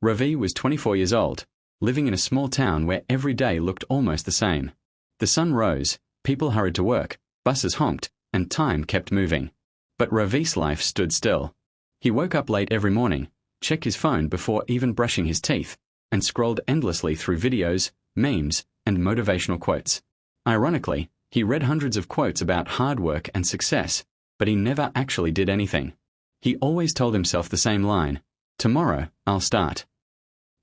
Ravi was 24 years old, living in a small town where every day looked almost the same. The sun rose, people hurried to work, buses honked, and time kept moving. But Ravi's life stood still. He woke up late every morning, checked his phone before even brushing his teeth, and scrolled endlessly through videos, memes, and motivational quotes. Ironically, he read hundreds of quotes about hard work and success, but he never actually did anything. He always told himself the same line: tomorrow, I'll start.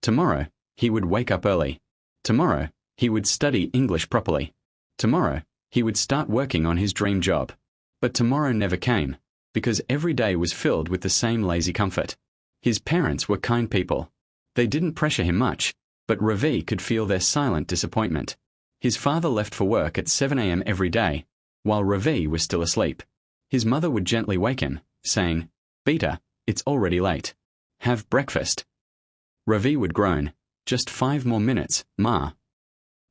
Tomorrow, he would wake up early. Tomorrow, he would study English properly. Tomorrow, he would start working on his dream job. But tomorrow never came, because every day was filled with the same lazy comfort. His parents were kind people. They didn't pressure him much, but Ravi could feel their silent disappointment. His father left for work at 7 a.m. every day, while Ravi was still asleep. His mother would gently wake him, saying, "Beta, it's already late. Have breakfast." Ravi would groan, "Just 5 more minutes, Ma."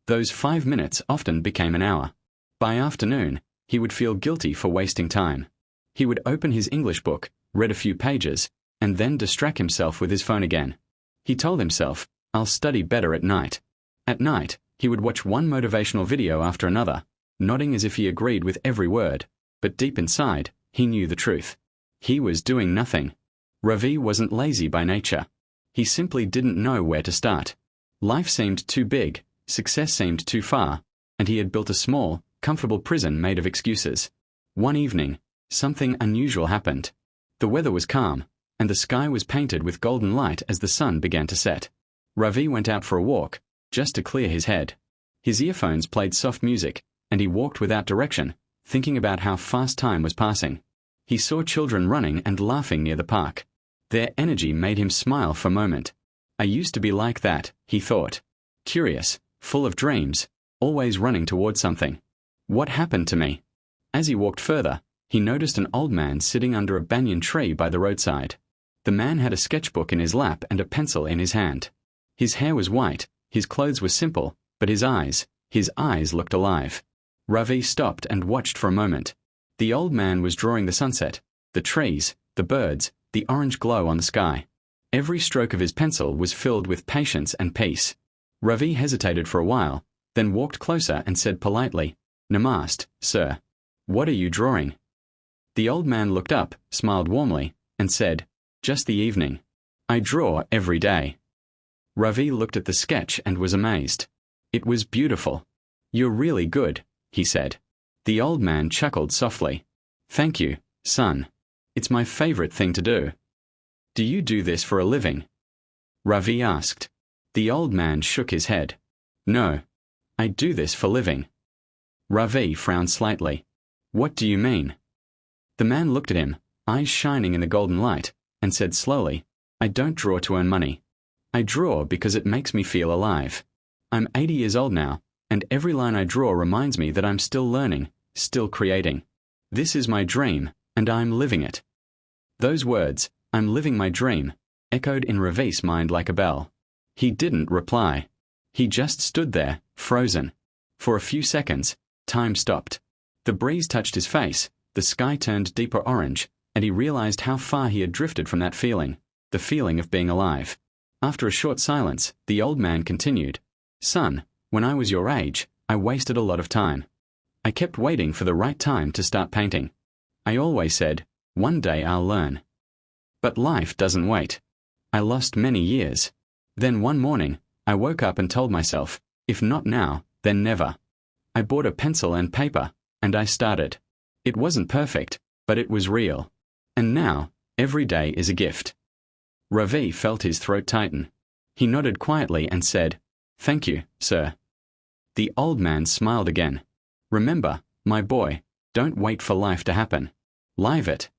Those 5 minutes often became an hour. By afternoon, he would feel guilty for wasting time. He would open his English book, read a few pages, and then distract himself with his phone again. He told himself, "I'll study better at night." At night, he would watch one motivational video after another, nodding as if he agreed with every word, but deep inside, he knew the truth. He was doing nothing. Ravi wasn't lazy by nature. He simply didn't know where to start. Life seemed too big, success seemed too far, and he had built a small, comfortable prison made of excuses. One evening, something unusual happened. The weather was calm, and the sky was painted with golden light as the sun began to set. Ravi went out for a walk, just to clear his head. His earphones played soft music, and he walked without direction, thinking about how fast time was passing. He saw children running and laughing near the park. Their energy made him smile for a moment. I used to be like that, he thought. Curious, full of dreams, always running towards something. What happened to me? As he walked further, he noticed an old man sitting under a banyan tree by the roadside. The man had a sketchbook in his lap and a pencil in his hand. His hair was white, his clothes were simple, but his eyes looked alive. Ravi stopped and watched for a moment. The old man was drawing the sunset, the trees, the birds, the orange glow on the sky. Every stroke of his pencil was filled with patience and peace. Ravi hesitated for a while, then walked closer and said politely, "Namaste, sir. What are you drawing?" The old man looked up, smiled warmly, and said, "Just the evening. I draw every day." Ravi looked at the sketch and was amazed. It was beautiful. "You're really good," he said. The old man chuckled softly. "Thank you, son. It's my favorite thing to do." "Do you do this for a living?" Ravi asked. The old man shook his head. "No. I do this for living." Ravi frowned slightly. "What do you mean?" The man looked at him, eyes shining in the golden light, and said slowly, "I don't draw to earn money. I draw because it makes me feel alive. I'm 80 years old now, and every line I draw reminds me that I'm still learning, still creating. This is my dream, and I'm living it." Those words, "I'm living my dream," echoed in Ravi's mind like a bell. He didn't reply. He just stood there, frozen. For a few seconds, time stopped. The breeze touched his face, the sky turned deeper orange, and he realized how far he had drifted from that feeling, the feeling of being alive. After a short silence, the old man continued, "Son, when I was your age, I wasted a lot of time. I kept waiting for the right time to start painting. I always said, one day I'll learn. But life doesn't wait. I lost many years. Then one morning, I woke up and told myself, if not now, then never. I bought a pencil and paper, and I started. It wasn't perfect, but it was real. And now, every day is a gift." Ravi felt his throat tighten. He nodded quietly and said, "Thank you, sir." The old man smiled again. "Remember, my boy, don't wait for life to happen. Live it."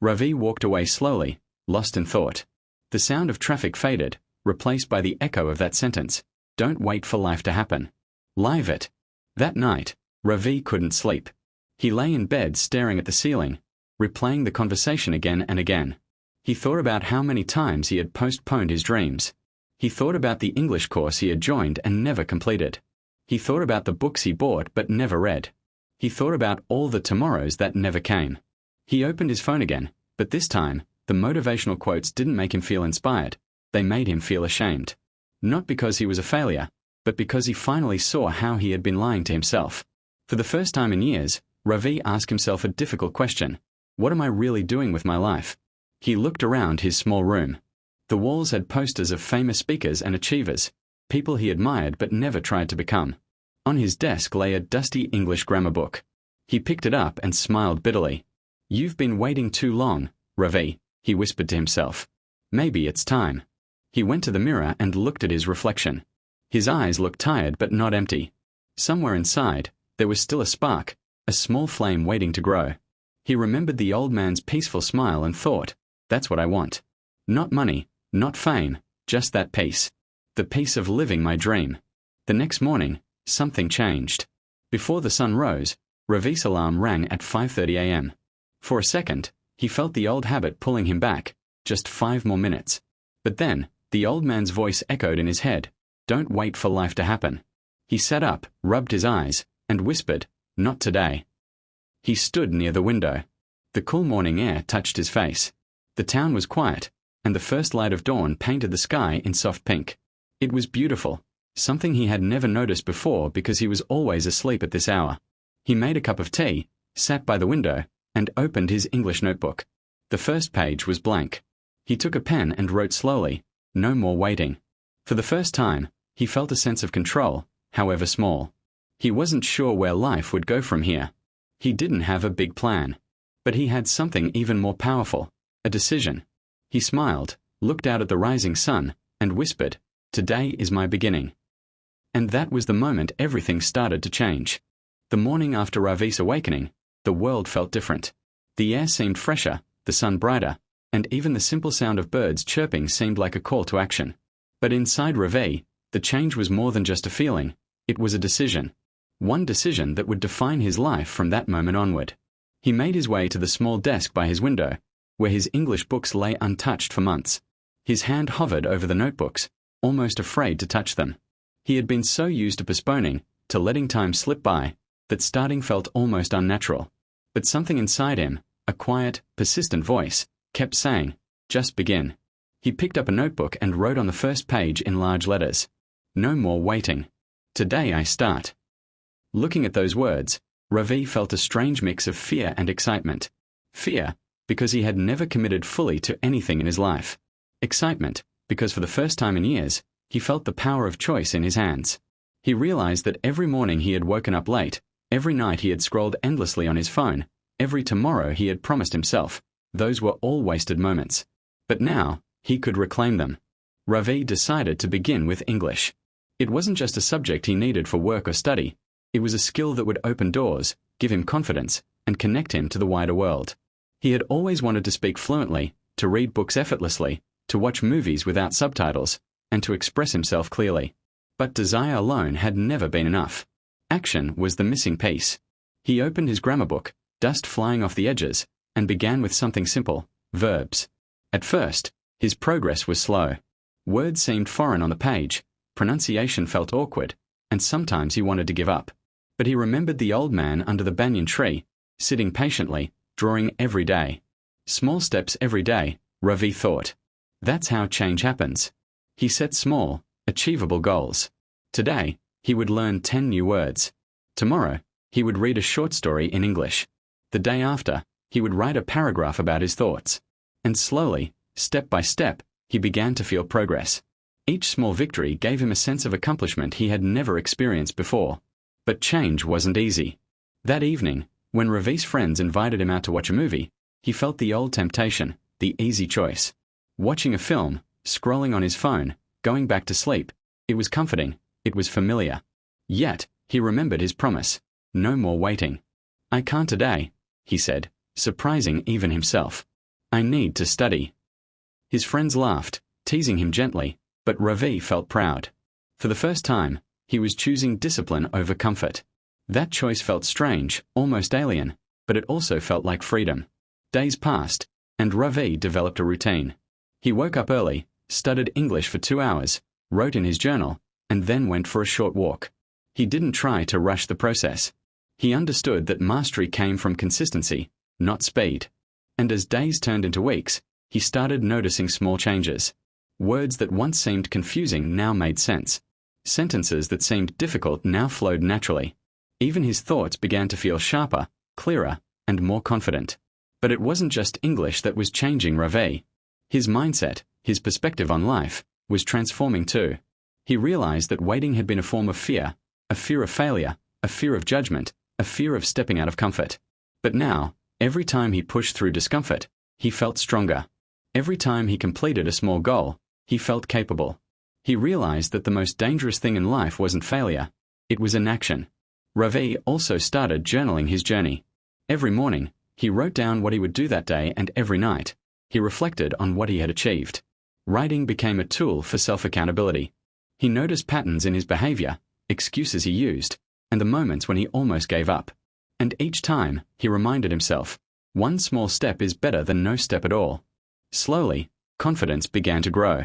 Ravi walked away slowly, lost in thought. The sound of traffic faded, replaced by the echo of that sentence, "Don't wait for life to happen. Live it." That night, Ravi couldn't sleep. He lay in bed staring at the ceiling, replaying the conversation again and again. He thought about how many times he had postponed his dreams. He thought about the English course he had joined and never completed. He thought about the books he bought but never read. He thought about all the tomorrows that never came. He opened his phone again, but this time, the motivational quotes didn't make him feel inspired. They made him feel ashamed. Not because he was a failure, but because he finally saw how he had been lying to himself. For the first time in years, Ravi asked himself a difficult question. What am I really doing with my life? He looked around his small room. The walls had posters of famous speakers and achievers, people he admired but never tried to become. On his desk lay a dusty English grammar book. He picked it up and smiled bitterly. "You've been waiting too long, Ravi," he whispered to himself. "Maybe it's time." He went to the mirror and looked at his reflection. His eyes looked tired but not empty. Somewhere inside, there was still a spark, a small flame waiting to grow. He remembered the old man's peaceful smile and thought, "That's what I want. Not money, not fame, just that peace. The peace of living my dream." The next morning, something changed. Before the sun rose, Ravi's alarm rang at 5:30 a.m. For a second, he felt the old habit pulling him back, just 5 more minutes. But then, the old man's voice echoed in his head, "Don't wait for life to happen." He sat up, rubbed his eyes, and whispered, "Not today." He stood near the window. The cool morning air touched his face. The town was quiet, and the first light of dawn painted the sky in soft pink. It was beautiful, something he had never noticed before because he was always asleep at this hour. He made a cup of tea, sat by the window, and opened his English notebook. The first page was blank. He took a pen and wrote slowly, "No more waiting." For the first time, he felt a sense of control, however small. He wasn't sure where life would go from here. He didn't have a big plan. But he had something even more powerful, a decision. He smiled, looked out at the rising sun, and whispered, "Today is my beginning." And that was the moment everything started to change. The morning after Ravi's awakening, the world felt different. The air seemed fresher, the sun brighter, and even the simple sound of birds chirping seemed like a call to action. But inside Ravi, the change was more than just a feeling, it was a decision. One decision that would define his life from that moment onward. He made his way to the small desk by his window, where his English books lay untouched for months. His hand hovered over the notebooks, almost afraid to touch them. He had been so used to postponing, to letting time slip by, that starting felt almost unnatural. But something inside him, a quiet, persistent voice, kept saying, "Just begin." He picked up a notebook and wrote on the first page in large letters, "No more waiting. Today I start." Looking at those words, Ravi felt a strange mix of fear and excitement. Fear, because he had never committed fully to anything in his life. Excitement, because for the first time in years, he felt the power of choice in his hands. He realized that every morning he had woken up late, every night he had scrolled endlessly on his phone, every tomorrow he had promised himself, those were all wasted moments. But now, he could reclaim them. Ravi decided to begin with English. It wasn't just a subject he needed for work or study. It was a skill that would open doors, give him confidence, and connect him to the wider world. He had always wanted to speak fluently, to read books effortlessly, to watch movies without subtitles, and to express himself clearly. But desire alone had never been enough. Action was the missing piece. He opened his grammar book, dust flying off the edges, and began with something simple, verbs. At first, his progress was slow. Words seemed foreign on the page, pronunciation felt awkward, and sometimes he wanted to give up. But he remembered the old man under the banyan tree, sitting patiently, drawing every day. Small steps every day, Ravi thought. That's how change happens. He set small, achievable goals. Today, he would learn 10 new words. Tomorrow, he would read a short story in English. The day after, he would write a paragraph about his thoughts. And slowly, step by step, he began to feel progress. Each small victory gave him a sense of accomplishment he had never experienced before. But change wasn't easy. That evening, when Ravi's friends invited him out to watch a movie, he felt the old temptation, the easy choice. Watching a film, scrolling on his phone, going back to sleep, it was comforting, it was familiar. Yet, he remembered his promise, no more waiting. "I can't today," he said, surprising even himself. "I need to study." His friends laughed, teasing him gently, but Ravi felt proud. For the first time, he was choosing discipline over comfort. That choice felt strange, almost alien, but it also felt like freedom. Days passed, and Ravi developed a routine. He woke up early, studied English for 2 hours, wrote in his journal, and then went for a short walk. He didn't try to rush the process. He understood that mastery came from consistency, not speed. And as days turned into weeks, he started noticing small changes. Words that once seemed confusing now made sense. Sentences that seemed difficult now flowed naturally. Even his thoughts began to feel sharper, clearer, and more confident. But it wasn't just English that was changing Ravi. His mindset, his perspective on life, was transforming too. He realized that waiting had been a form of fear, a fear of failure, a fear of judgment, a fear of stepping out of comfort. But now, every time he pushed through discomfort, he felt stronger. Every time he completed a small goal, he felt capable. He realized that the most dangerous thing in life wasn't failure, it was inaction. Ravi also started journaling his journey. Every morning, he wrote down what he would do that day, and every night, he reflected on what he had achieved. Writing became a tool for self-accountability. He noticed patterns in his behavior, excuses he used, and the moments when he almost gave up. And each time, he reminded himself, one small step is better than no step at all. Slowly, confidence began to grow.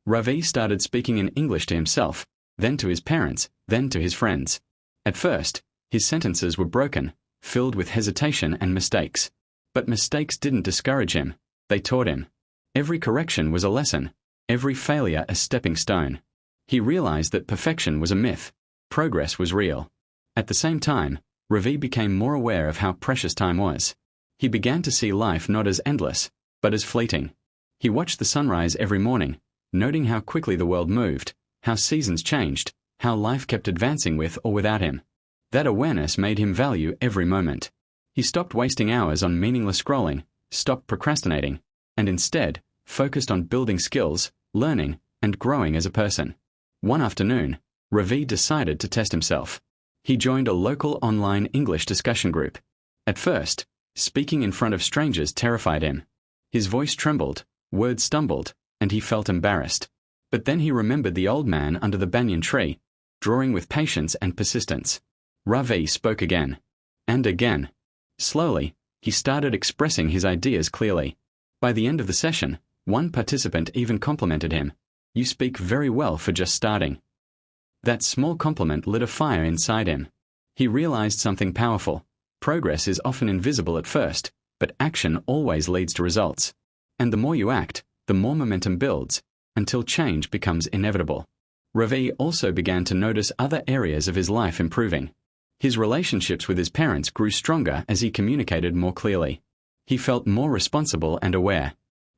Ravi started speaking in English to himself, then to his parents, then to his friends. At first, his sentences were broken, filled with hesitation and mistakes. But mistakes didn't discourage him, they taught him. Every correction was a lesson, every failure a stepping stone. He realized that perfection was a myth, progress was real. At the same time, Ravi became more aware of how precious time was. He began to see life not as endless, but as fleeting. He watched the sunrise every morning, noting how quickly the world moved, how seasons changed, how life kept advancing with or without him. That awareness made him value every moment. He stopped wasting hours on meaningless scrolling, stopped procrastinating, and instead focused on building skills, learning, and growing as a person. One afternoon, Ravi decided to test himself. He joined a local online English discussion group. At first, speaking in front of strangers terrified him. His voice trembled, words stumbled, and he felt embarrassed. But then he remembered the old man under the banyan tree, drawing with patience and persistence. Ravi spoke again. And again. Slowly, he started expressing his ideas clearly. By the end of the session, one participant even complimented him. "You speak very well for just starting." That small compliment lit a fire inside him. He realized something powerful. Progress is often invisible at first, but action always leads to results. And the more you act, the more momentum builds, until change becomes inevitable. Ravi also began to notice other areas of his life improving. His relationships with his parents grew stronger as he communicated more clearly. He felt more responsible and aware.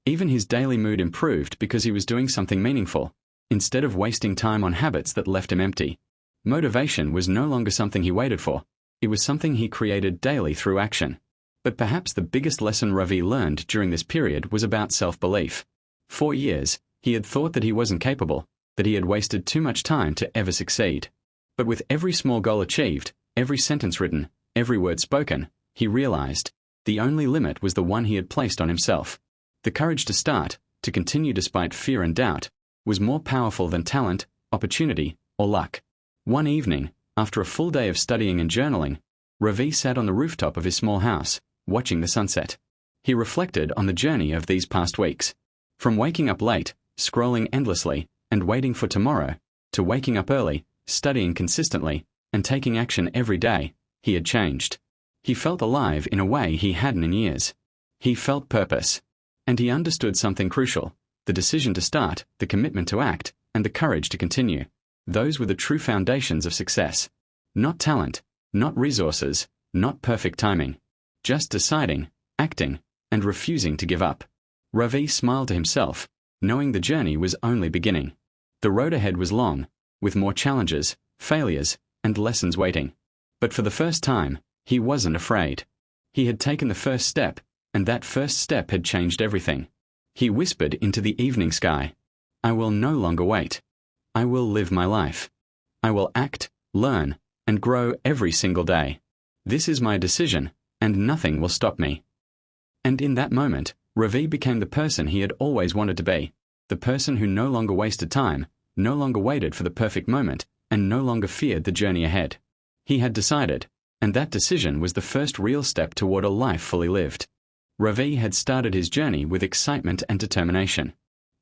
Even his daily mood improved because he was doing something meaningful, instead of wasting time on habits that left him empty. Motivation was no longer something he waited for. It was something he created daily through action. But perhaps the biggest lesson Ravi learned during this period was about self-belief. For years, he had thought that he wasn't capable, that he had wasted too much time to ever succeed. But with every small goal achieved, every sentence written, every word spoken, he realized the only limit was the one he had placed on himself. The courage to start, to continue despite fear and doubt, was more powerful than talent, opportunity, or luck. One evening, after a full day of studying and journaling, Ravi sat on the rooftop of his small house, watching the sunset. He reflected on the journey of these past weeks. From waking up late, scrolling endlessly, and waiting for tomorrow, to waking up early, studying consistently, and taking action every day, he had changed. He felt alive in a way he hadn't in years. He felt purpose. And he understood something crucial: the decision to start, the commitment to act, and the courage to continue. Those were the true foundations of success. Not talent, not resources, not perfect timing. Just deciding, acting, and refusing to give up. Ravi smiled to himself, knowing the journey was only beginning. The road ahead was long, with more challenges, failures, and lessons waiting. But for the first time, he wasn't afraid. He had taken the first step, and that first step had changed everything. He whispered into the evening sky, "I will no longer wait. I will live my life. I will act, learn, and grow every single day. This is my decision, and nothing will stop me." And in that moment, Ravi became the person he had always wanted to be, the person who no longer wasted time, no longer waited for the perfect moment, and no longer feared the journey ahead. He had decided, and that decision was the first real step toward a life fully lived. Ravi had started his journey with excitement and determination.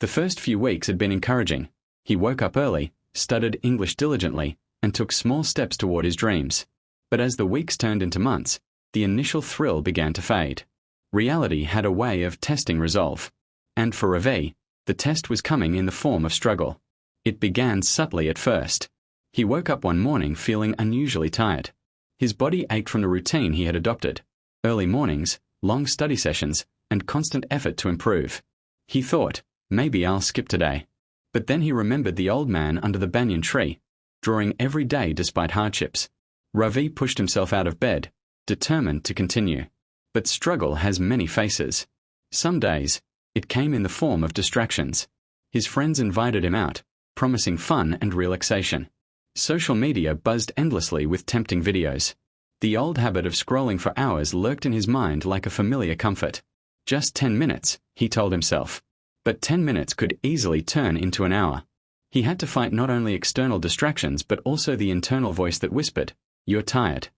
The first few weeks had been encouraging. He woke up early, studied English diligently, and took small steps toward his dreams. But as the weeks turned into months, the initial thrill began to fade. Reality had a way of testing resolve. And for Ravi, The test was coming in the form of struggle. It began subtly at first. He woke up one morning feeling unusually tired. His body ached from the routine he had adopted: early mornings, long study sessions, and constant effort to improve. He thought, maybe I'll skip today. But then he remembered the old man under the banyan tree, drawing every day despite hardships. Ravi pushed himself out of bed, determined to continue. But struggle has many faces. Some days, it came in the form of distractions. His friends invited him out, promising fun and relaxation. Social media buzzed endlessly with tempting videos. The old habit of scrolling for hours lurked in his mind like a familiar comfort. Just 10 minutes, he told himself. But 10 minutes could easily turn into an hour. He had to fight not only external distractions but also the internal voice that whispered, "You're tired.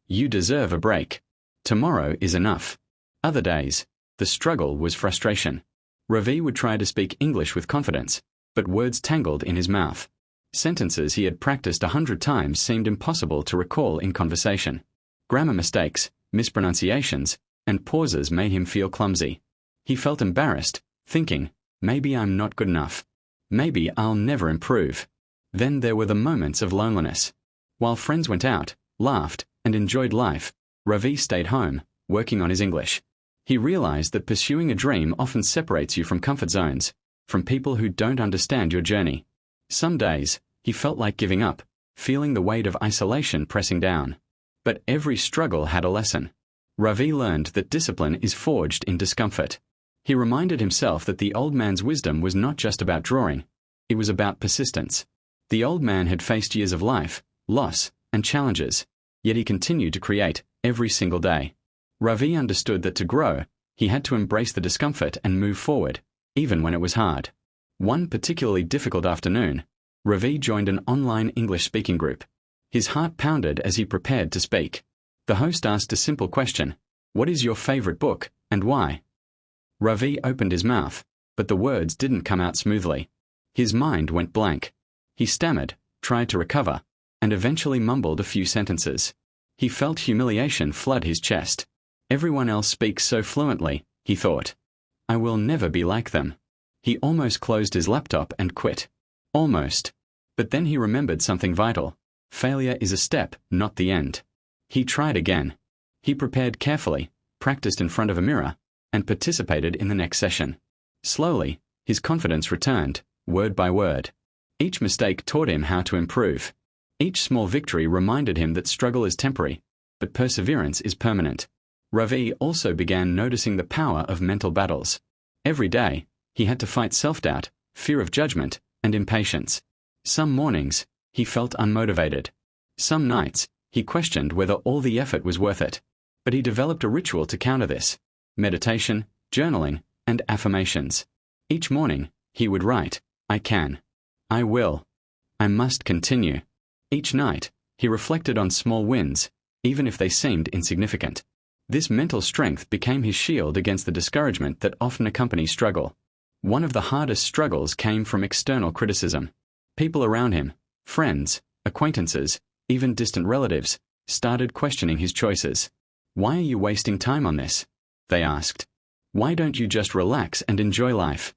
You deserve a break. Tomorrow is enough." Other days, the struggle was frustration. Ravi would try to speak English with confidence, but words tangled in his mouth. Sentences he had practiced 100 times seemed impossible to recall in conversation. Grammar mistakes, mispronunciations, and pauses made him feel clumsy. He felt embarrassed, thinking, maybe I'm not good enough. Maybe I'll never improve. Then there were the moments of loneliness. While friends went out, laughed, and enjoyed life, Ravi stayed home, working on his English. He realized that pursuing a dream often separates you from comfort zones, from people who don't understand your journey. Some days, he felt like giving up, feeling the weight of isolation pressing down. But every struggle had a lesson. Ravi learned that discipline is forged in discomfort. He reminded himself that the old man's wisdom was not just about drawing, it was about persistence. The old man had faced years of life, loss, and challenges, yet he continued to create every single day. Ravi understood that to grow, he had to embrace the discomfort and move forward, even when it was hard. One particularly difficult afternoon, Ravi joined an online English speaking group. His heart pounded as he prepared to speak. The host asked a simple question: "What is your favorite book, and why?" Ravi opened his mouth, but the words didn't come out smoothly. His mind went blank. He stammered, tried to recover, and eventually mumbled a few sentences. He felt humiliation flood his chest. Everyone else speaks so fluently, he thought. I will never be like them. He almost closed his laptop and quit. Almost. But then he remembered something vital. Failure is a step, not the end. He tried again. He prepared carefully, practiced in front of a mirror, and participated in the next session. Slowly, his confidence returned, word by word. Each mistake taught him how to improve. Each small victory reminded him that struggle is temporary, but perseverance is permanent. Ravi also began noticing the power of mental battles. Every day, he had to fight self-doubt, fear of judgment, and impatience. Some mornings, he felt unmotivated. Some nights, he questioned whether all the effort was worth it. But he developed a ritual to counter this: meditation, journaling, and affirmations. Each morning, he would write, "I can. I will. I must continue." Each night, he reflected on small wins, even if they seemed insignificant. This mental strength became his shield against the discouragement that often accompanies struggle. One of the hardest struggles came from external criticism. People around him, friends, acquaintances, even distant relatives, started questioning his choices. "Why are you wasting time on this?" they asked. "Why don't you just relax and enjoy life?"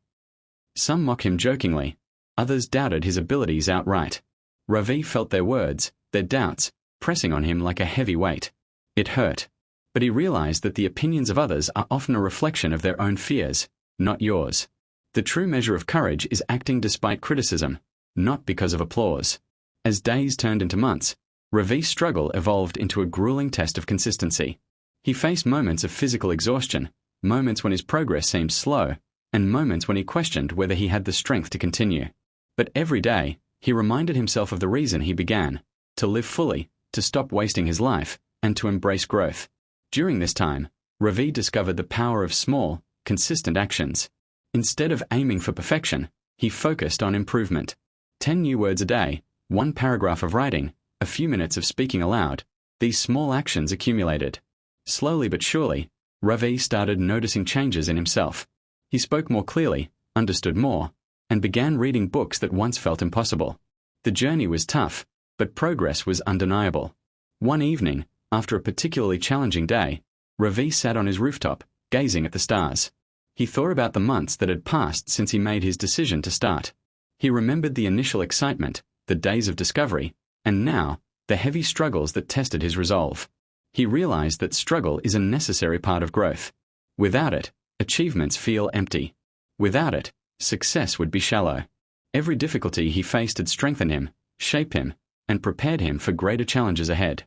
Some mocked him jokingly, others doubted his abilities outright. Ravi felt their words, their doubts, pressing on him like a heavy weight. It hurt. But he realized that the opinions of others are often a reflection of their own fears, not yours. The true measure of courage is acting despite criticism, not because of applause. As days turned into months, Ravi's struggle evolved into a grueling test of consistency. He faced moments of physical exhaustion, moments when his progress seemed slow, and moments when he questioned whether he had the strength to continue. But every day, he reminded himself of the reason he began: to live fully, to stop wasting his life, and to embrace growth. During this time, Ravi discovered the power of small, consistent actions. Instead of aiming for perfection, he focused on improvement. 10 new words a day, 1 paragraph of writing, a few minutes of speaking aloud. These small actions accumulated. Slowly but surely, Ravi started noticing changes in himself. He spoke more clearly, understood more, and began reading books that once felt impossible. The journey was tough, but progress was undeniable. One evening, after a particularly challenging day, Ravi sat on his rooftop, gazing at the stars. He thought about the months that had passed since he made his decision to start. He remembered the initial excitement, the days of discovery, and now, the heavy struggles that tested his resolve. He realized that struggle is a necessary part of growth. Without it, achievements feel empty. Without it, success would be shallow. Every difficulty he faced had strengthened him, shaped him, and prepared him for greater challenges ahead.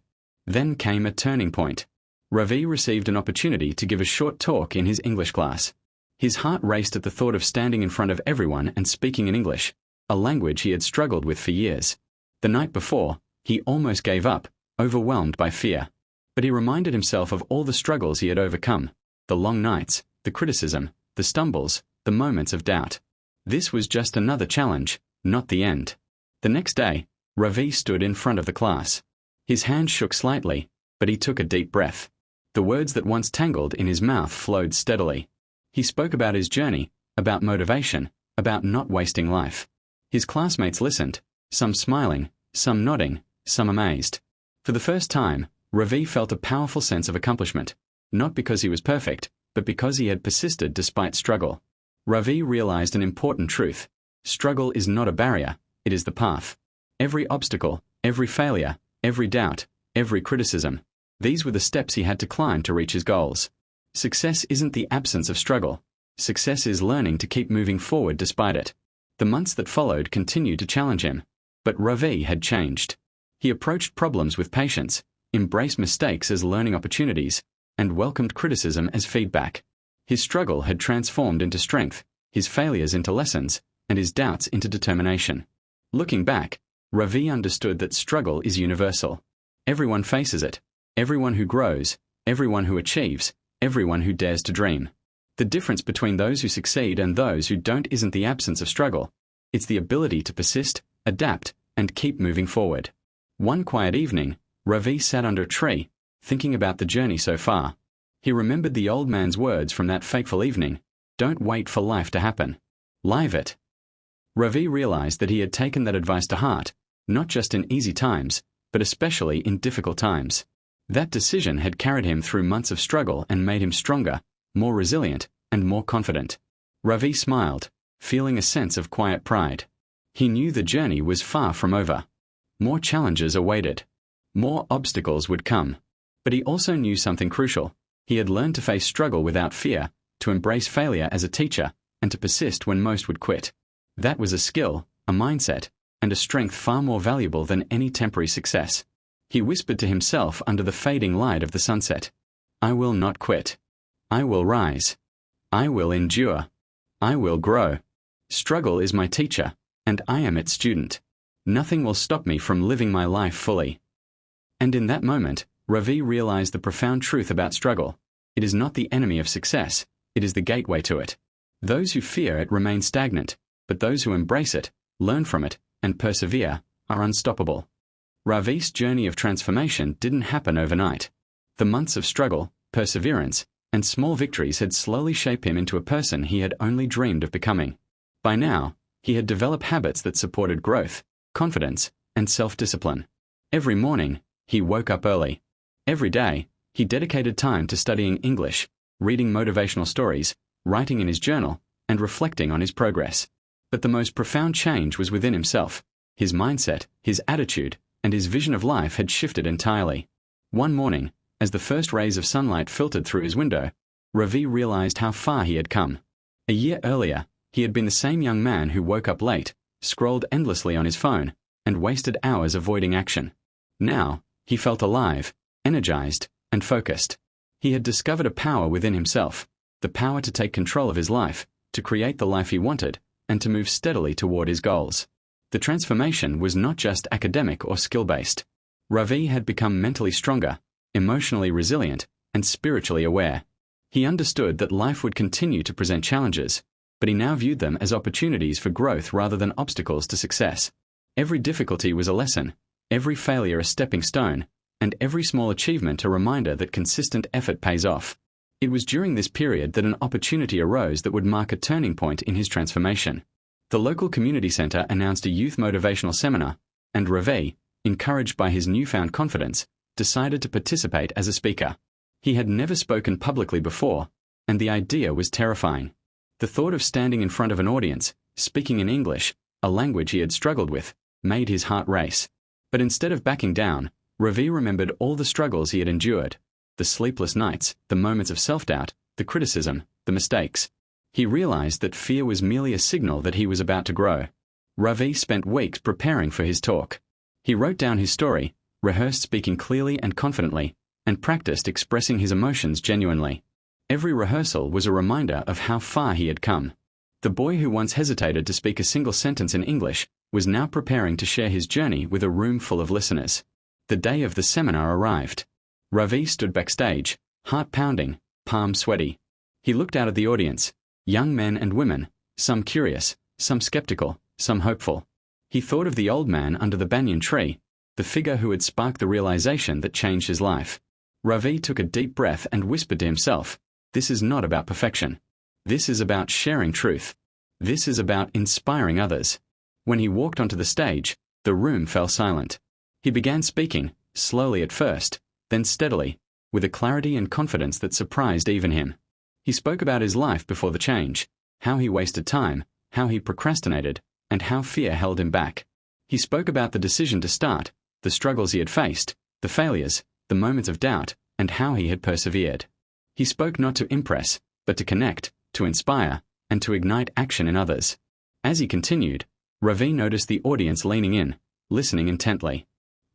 Then came a turning point. Ravi received an opportunity to give a short talk in his English class. His heart raced at the thought of standing in front of everyone and speaking in English, a language he had struggled with for years. The night before, he almost gave up, overwhelmed by fear. But he reminded himself of all the struggles he had overcome, the long nights, the criticism, the stumbles, the moments of doubt. This was just another challenge, not the end. The next day, Ravi stood in front of the class. His hand shook slightly, but he took a deep breath. The words that once tangled in his mouth flowed steadily. He spoke about his journey, about motivation, about not wasting life. His classmates listened, some smiling, some nodding, some amazed. For the first time, Ravi felt a powerful sense of accomplishment, not because he was perfect, but because he had persisted despite struggle. Ravi realized an important truth. Struggle is not a barrier, it is the path. Every obstacle, every failure, every doubt, every criticism, these were the steps he had to climb to reach his goals. Success isn't the absence of struggle. Success is learning to keep moving forward despite it. The months that followed continued to challenge him, but Ravi had changed. He approached problems with patience, embraced mistakes as learning opportunities, and welcomed criticism as feedback. His struggle had transformed into strength, his failures into lessons, and his doubts into determination. Looking back, Ravi understood that struggle is universal. Everyone faces it. Everyone who grows, everyone who achieves, everyone who dares to dream. The difference between those who succeed and those who don't isn't the absence of struggle. It's the ability to persist, adapt, and keep moving forward. One quiet evening, Ravi sat under a tree, thinking about the journey so far. He remembered the old man's words from that fateful evening. Don't wait for life to happen. Live it. Ravi realized that he had taken that advice to heart, not just in easy times, but especially in difficult times. That decision had carried him through months of struggle and made him stronger, more resilient, and more confident. Ravi smiled, feeling a sense of quiet pride. He knew the journey was far from over. More challenges awaited. More obstacles would come. But he also knew something crucial. He had learned to face struggle without fear, to embrace failure as a teacher, and to persist when most would quit. That was a skill, a mindset, and a strength far more valuable than any temporary success. He whispered to himself under the fading light of the sunset, I will not quit. I will rise. I will endure. I will grow. Struggle is my teacher, and I am its student. Nothing will stop me from living my life fully. And in that moment, Ravi realized the profound truth about struggle. It is not the enemy of success, it is the gateway to it. Those who fear it remain stagnant, but those who embrace it, learn from it, and persevere, are unstoppable. Ravi's journey of transformation didn't happen overnight. The months of struggle, perseverance, and small victories had slowly shaped him into a person he had only dreamed of becoming. By now, he had developed habits that supported growth, confidence, and self-discipline. Every morning, he woke up early. Every day, he dedicated time to studying English, reading motivational stories, writing in his journal, and reflecting on his progress. But the most profound change was within himself. His mindset, his attitude, and his vision of life had shifted entirely. One morning, as the first rays of sunlight filtered through his window, Ravi realized how far he had come. A year earlier, he had been the same young man who woke up late, scrolled endlessly on his phone, and wasted hours avoiding action. Now, he felt alive, energized, and focused. He had discovered a power within himself, the power to take control of his life, to create the life he wanted, and to move steadily toward his goals. The transformation was not just academic or skill-based. Ravi had become mentally stronger, emotionally resilient, and spiritually aware. He understood that life would continue to present challenges, but he now viewed them as opportunities for growth rather than obstacles to success. Every difficulty was a lesson, every failure a stepping stone, and every small achievement a reminder that consistent effort pays off. It was during this period that an opportunity arose that would mark a turning point in his transformation. The local community center announced a youth motivational seminar, and Ravi, encouraged by his newfound confidence, decided to participate as a speaker. He had never spoken publicly before, and the idea was terrifying. The thought of standing in front of an audience, speaking in English, a language he had struggled with, made his heart race. But instead of backing down, Ravi remembered all the struggles he had endured, the sleepless nights, the moments of self-doubt, the criticism, the mistakes. He realized that fear was merely a signal that he was about to grow. Ravi spent weeks preparing for his talk. He wrote down his story, rehearsed speaking clearly and confidently, and practiced expressing his emotions genuinely. Every rehearsal was a reminder of how far he had come. The boy who once hesitated to speak a single sentence in English was now preparing to share his journey with a room full of listeners. The day of the seminar arrived. Ravi stood backstage, heart pounding, palms sweaty. He looked out at the audience, young men and women, some curious, some skeptical, some hopeful. He thought of the old man under the banyan tree, the figure who had sparked the realization that changed his life. Ravi took a deep breath and whispered to himself, "This is not about perfection. This is about sharing truth. This is about inspiring others." When he walked onto the stage, the room fell silent. He began speaking, slowly at first, then steadily, with a clarity and confidence that surprised even him. He spoke about his life before the change, how he wasted time, how he procrastinated, and how fear held him back. He spoke about the decision to start, the struggles he had faced, the failures, the moments of doubt, and how he had persevered. He spoke not to impress, but to connect, to inspire, and to ignite action in others. As he continued, Ravi noticed the audience leaning in, listening intently.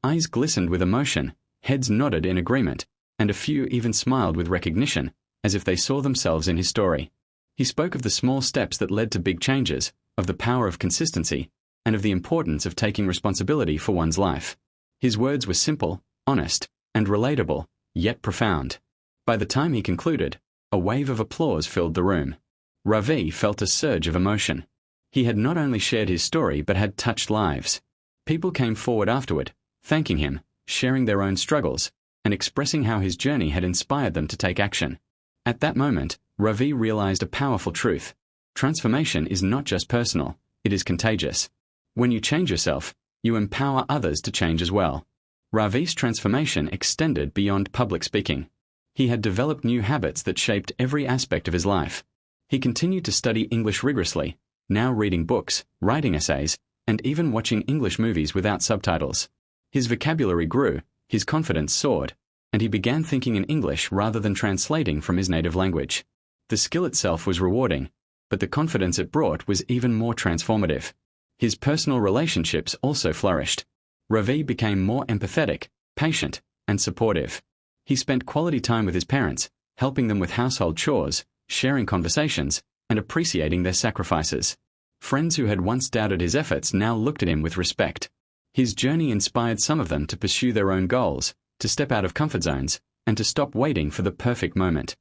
Eyes glistened with emotion, heads nodded in agreement, and a few even smiled with recognition, as if they saw themselves in his story. He spoke of the small steps that led to big changes, of the power of consistency, and of the importance of taking responsibility for one's life. His words were simple, honest, and relatable, yet profound. By the time he concluded, a wave of applause filled the room. Ravi felt a surge of emotion. He had not only shared his story but had touched lives. People came forward afterward, thanking him, sharing their own struggles, and expressing how his journey had inspired them to take action. At that moment, Ravi realized a powerful truth. Transformation is not just personal, it is contagious. When you change yourself, you empower others to change as well. Ravi's transformation extended beyond public speaking. He had developed new habits that shaped every aspect of his life. He continued to study English rigorously, now reading books, writing essays, and even watching English movies without subtitles. His vocabulary grew, his confidence soared, and he began thinking in English rather than translating from his native language. The skill itself was rewarding, but the confidence it brought was even more transformative. His personal relationships also flourished. Ravi became more empathetic, patient, and supportive. He spent quality time with his parents, helping them with household chores, sharing conversations, and appreciating their sacrifices. Friends who had once doubted his efforts now looked at him with respect. His journey inspired some of them to pursue their own goals, to step out of comfort zones, and to stop waiting for the perfect moment.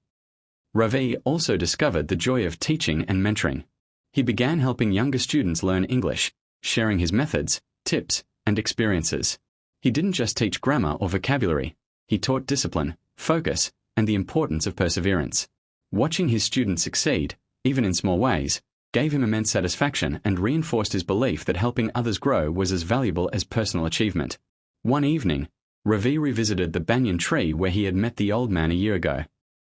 Ravi also discovered the joy of teaching and mentoring. He began helping younger students learn English, sharing his methods, tips, and experiences. He didn't just teach grammar or vocabulary, he taught discipline, focus, and the importance of perseverance. Watching his students succeed, even in small ways, gave him immense satisfaction and reinforced his belief that helping others grow was as valuable as personal achievement. One evening, Ravi revisited the banyan tree where he had met the old man a year ago.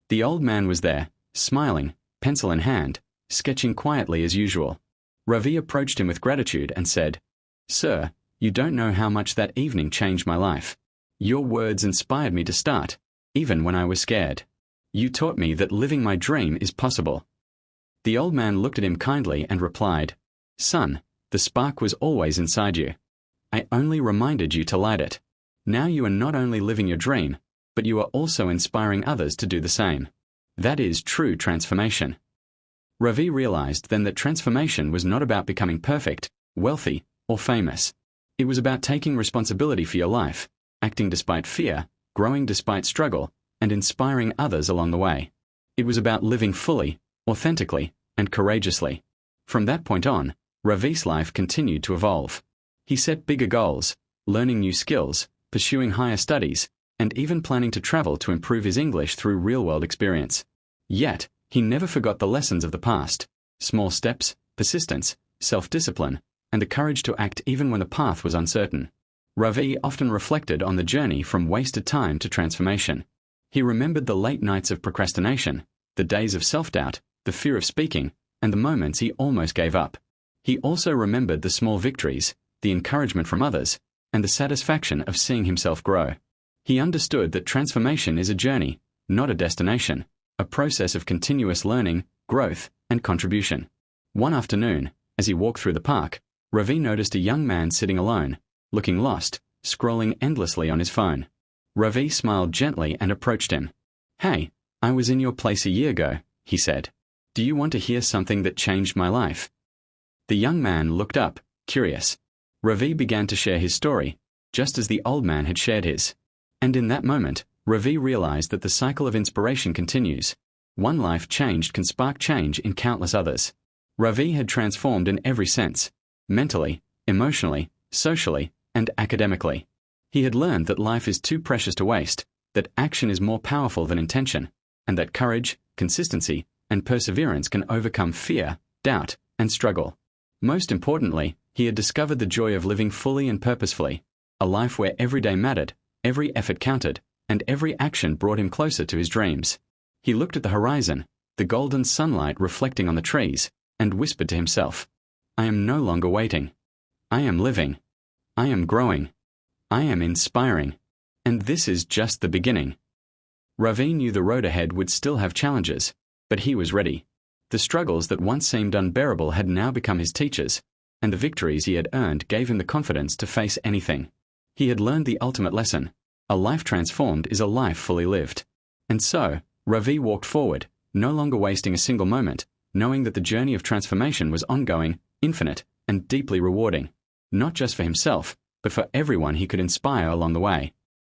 The old man was there, smiling, pencil in hand, sketching quietly as usual. Ravi approached him with gratitude and said, "Sir, you don't know how much that evening changed my life. Your words inspired me to start, even when I was scared. You taught me that living my dream is possible." The old man looked at him kindly and replied, "Son, the spark was always inside you. I only reminded you to light it. Now you are not only living your dream, but you are also inspiring others to do the same. That is true transformation." Ravi realized then that transformation was not about becoming perfect, wealthy, or famous. It was about taking responsibility for your life, acting despite fear, growing despite struggle, and inspiring others along the way. It was about living fully, authentically, and courageously. From that point on, Ravi's life continued to evolve. He set bigger goals, learning new skills, pursuing higher studies, and even planning to travel to improve his English through real-world experience. Yet, he never forgot the lessons of the past: small steps, persistence, self-discipline, and the courage to act even when the path was uncertain. Ravi often reflected on the journey from wasted time to transformation. He remembered the late nights of procrastination, the days of self-doubt, the fear of speaking, and the moments he almost gave up. He also remembered the small victories, the encouragement from others, and the satisfaction of seeing himself grow. He understood that transformation is a journey, not a destination, a process of continuous learning, growth, and contribution. One afternoon, as he walked through the park, Ravi noticed a young man sitting alone, looking lost, scrolling endlessly on his phone. Ravi smiled gently and approached him. "Hey, I was in your place a year ago," he said. "Do you want to hear something that changed my life?" The young man looked up, curious. Ravi began to share his story, just as the old man had shared his. And in that moment, Ravi realized that the cycle of inspiration continues. One life changed can spark change in countless others. Ravi had transformed in every sense: mentally, emotionally, socially, and academically. He had learned that life is too precious to waste, that action is more powerful than intention, and that courage, consistency, and perseverance can overcome fear, doubt, and struggle. Most importantly, he had discovered the joy of living fully and purposefully, a life where every day mattered, every effort counted, and every action brought him closer to his dreams. He looked at the horizon, the golden sunlight reflecting on the trees, and whispered to himself, "I am no longer waiting. I am living. I am growing. I am inspiring. And this is just the beginning." Ravi knew the road ahead would still have challenges, but he was ready. The struggles that once seemed unbearable had now become his teachers, and the victories he had earned gave him the confidence to face anything. He had learned the ultimate lesson: a life transformed is a life fully lived. And so, Ravi walked forward, no longer wasting a single moment, knowing that the journey of transformation was ongoing, infinite, and deeply rewarding, not just for himself, but for everyone he could inspire along the way.